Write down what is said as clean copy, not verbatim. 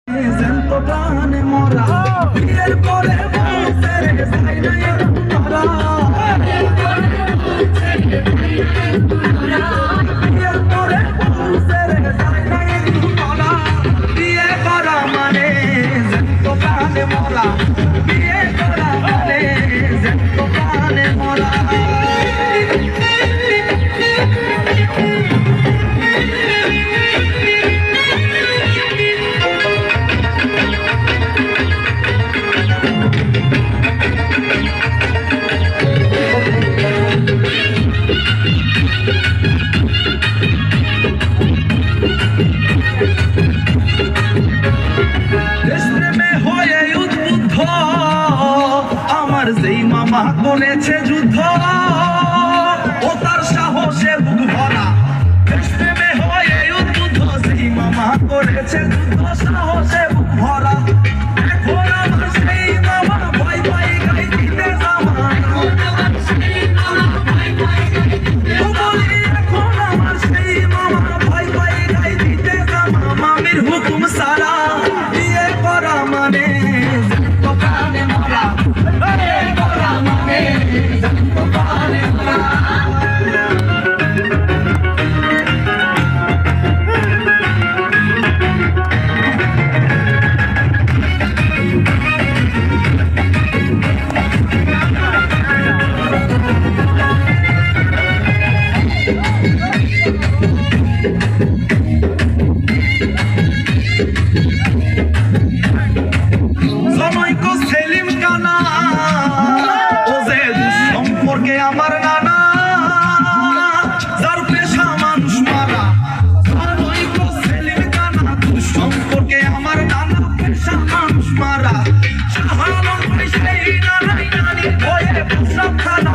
জ্যান্ত প্রাণে মরা বিয়ের পরে বউ ছেড়ে যায় না এরম ধরা। বিয়ের পরে বউ ছেড়ে যায় না এরম ধরা। বিয়ে করা মানে জ্যান্ত প্রাণে মরা, বিয়ে করা মানে জ্যান্ত প্রাণে মরা। যেই মামা করেছে যুদ্ধ ও তার সাহসে বুক ভরা। প্রেমে হয়ে উদ্বুদ্ধ যেই মামা করেছে যুদ্ধ সাহসে বুক ভরা। এখন আমার সেই মামা ভয় পাই গাই দিতে জামা। বলি এখন আমার সেই মামা ভয় পাই গাই দিতে জামা। মামির হুকুম সারা বিয়ে করা মানে প্রাণে মরা। আমার নানা যার পেশা মানুষ মারা। সেলিম কানা তুই সম্পর্কে আমার নানা পেশা মানুষ মারা। সেই নানাই নানি হয়ে প্রসাদ খানা।